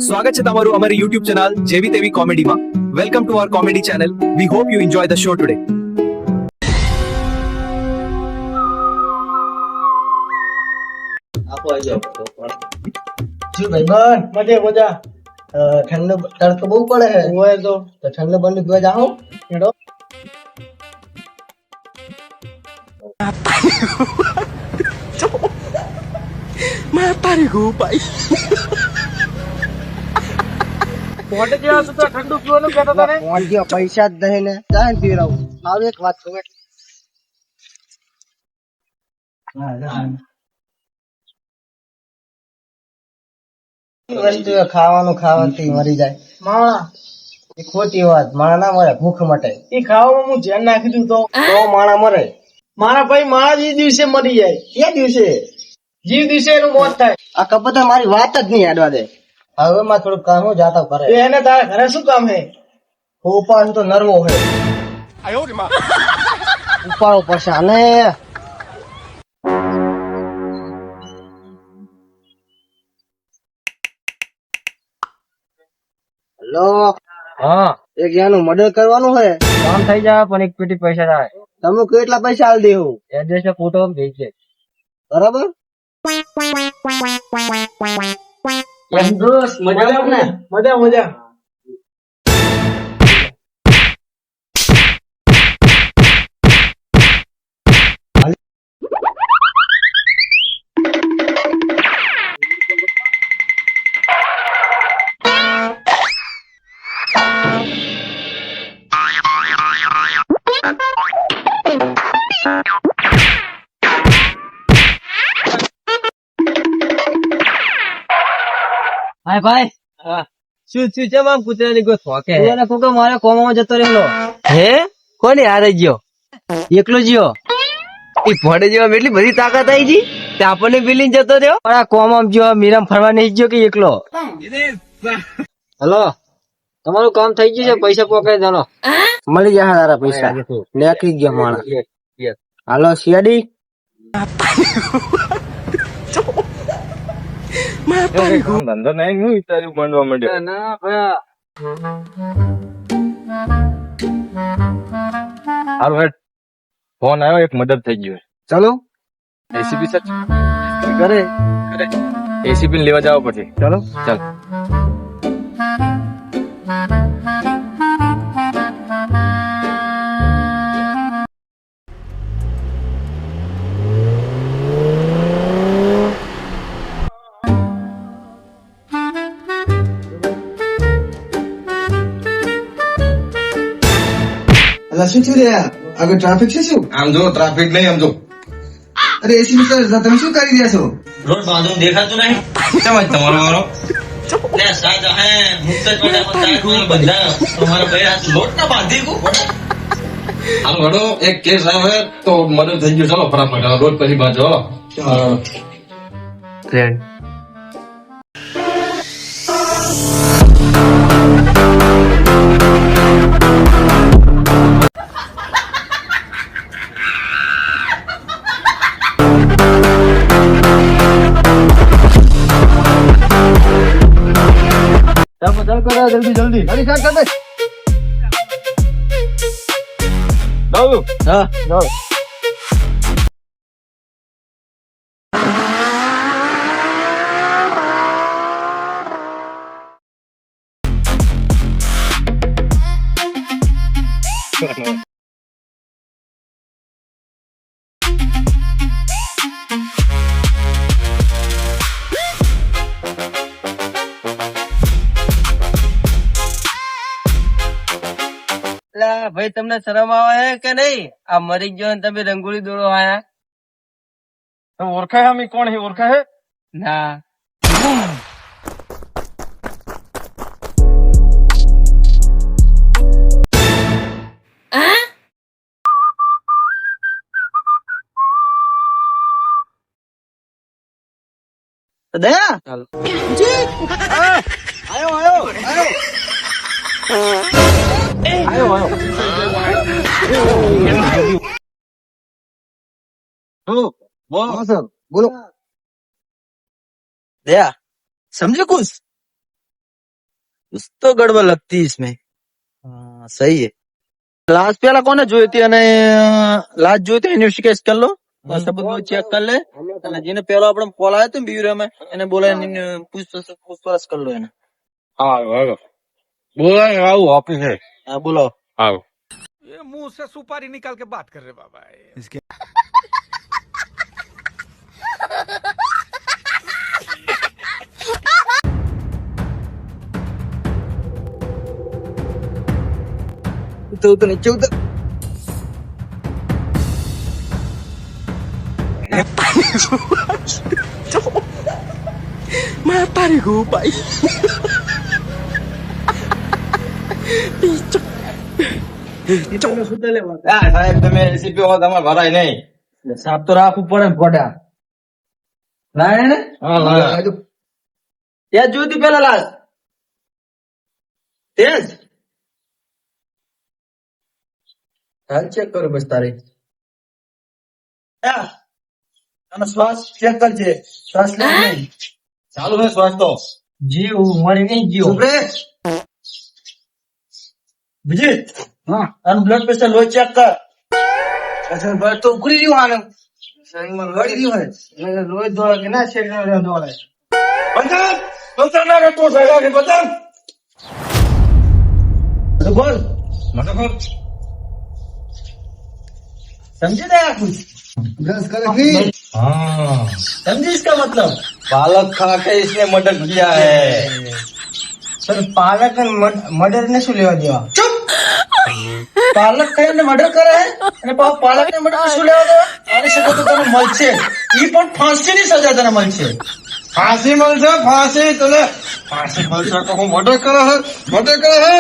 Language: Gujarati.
સ્વાગત છે તમારું અમારી YouTube ચેનલ જેવી તેવી કોમેડીમાં. Welcome to our comedy channel. We hope you enjoy the show today. આપો આવજો શું ભાઈ બન મજા ઠંડો તડકો બહુ પડે છે હોય તો ઠંડો બંધ પીવા જાઓ હેડો પૈસા જ દહે ને જાય પીવડાવું મારું એક વાત ખબર વસ્તુ ખાવાનું ખાવાથી મરી જાય માણા એ ખોટી વાત માણા ના મરે ભૂખ મટે એ ખાવામાં હું ધ્યાન નાખી દઉં તો માણા મરે મારા ભાઈ માણા જે દિવસે મરી જાય એ દિવસે જીવ દિવસે એનું મોત થાય આ કપતા મારી વાત જ નહીં હેડવા દે હવે માં થોડું કામ જાતા કરે એને તારા ઘરે શું કામ હે ઉપાડ તો નરવો હે ઉપાડો પડશે અને હેલો હા એક યાનું મર્ડર કરવાનું હે કામ થઈ જાય પણ એક પેટી પૈસા થાય તમે કેટલા પૈસા આલ દેવું એડ્રેસ ને ફોટો ભેજજે બરાબર મજા ને મજા મજા હાય ભાઈ શું શું છે આમ કૂતરાની ગોત ફોકે એને કોકો મારે કોમમાં જતો રહેલો હે કોની હારે ગયો એકલો ગયો ઈ ભોડે જેવા એટલી બધી તાકાત આવી જી તે આપણને બિલીન જતો રહ્યો પણ આ કોમમાં ગયો મીરામ ફરવા નહીં ગયો કે એકલો હેલો તમારું કામ થઈ ગયું છે પૈસા પોકાઈ ચાલો મળી જાય તારા પૈસા લેખી ગયો માણસ હાલો શિયાડી ધંધો નહીં હું વિચાર્યું બનવા માંડ્યો ના ભયા હારું હેડ ફોન આવ્યો એક મદદ થઈ ગયો ચલો એસીપી સર કરે એસીપી ને લેવા જવા પછી ચલો ચાલ શું થયું રહ્યા આગળ ટ્રાફિક છે શું આમ જો ટ્રાફિક નહીં આમ જો અરે એસી સર તમે શું કરી રહ્યા છો રોડ બાંધું દેખાતું નહીં સમજ તમારો મારો લે સાજા હે મુક્ત પેડા પર તાય કોણ બંધા તમારો બે હાથ લોટ ના બાંધી કો હાલો હડો એક કેસ આવ્યો હે તો મદદ થઈ ગયો ચલો ફટાફટ રોડ પછી બાંધો ફ્રેન્ડ જલ્દી જલ્દી ગાડી સ્ટાર્ટ કર દે દઉં હા જાઓ ભાઈ તમને શરમ આવે કે નહીં આ મરી ગયો ને તમે રંગોળી દોડો આયા ઓળખાય અમે કોણ હે ઓળખાય ના દયા ચાલો આયો આયો આયો हाँ सर बोलो दया समझे कुछ कुछ तो गड़बड़ लगती है इसमें. हाँ, सही है. લાશ પેલા કોને જોઈ હતી અને લાશ જોઈ હતી ઇન્વેસ્ટિગેટ કરી લો સબૂત ચેક કરી લે અને જેને પેલો આપણે કોલ આવ્યો હતો ને બીયુરામાં એને બોલાવીને પૂછપરછ કરી લો એને. હા હાલો બોલાય આવું ઓફિસે હા બોલો. આવો ये मुंह से सुपारी निकाल के बात कर रहे बाबा इसके ઉતર નીચે ઉતર. સાહેબ તમે એસીપી હો તમારે ભરાય નહીં. સાફ તો રાખવું પડે ને ફોટા. લાય ને હા લાય. ત્યાં જોઈ હતી પેલા લાશ તેજ હાલ ચેક કરો બસ તારી. અને શ્વાસ ચેક કરજે. શ્વાસ લે નહીં. ચાલુ છે શ્વાસ તો. જીવ મરી નહીં જીવ. વિજીત હા આનું બ્લડ પ્રેશર લો ચેક કર. અચ્છા બ્લડ તો ઉકળી રહ્યું આનું શરીરમાં લડી રહ્યું હોય લોહી દોડે કે ના શરીરમાં દોડે. બતાવ બતાવ ના તો સગા કે બતાવ. બોલ મને બોલ. समझे ना आप कुछ. ब्रश कर रखी हाँ समझे इसका मतलब. पालक खा के इसने मर्डर किया है. सर पालक मर्डर ने શું લેવા દેવા. ચૂપ. પાલક કઈને મર્ડર કરે હે અને પાલક ને મર્ડર શું લેવા દેવા. આની સજા તો તને મળશે. ઈ પણ ફાંસીની સજા તને મળશે. फांसी મળશે फांसी તને फांसी મળશે તો હું મર્ડર કરે હે મર્ડર કરે હે.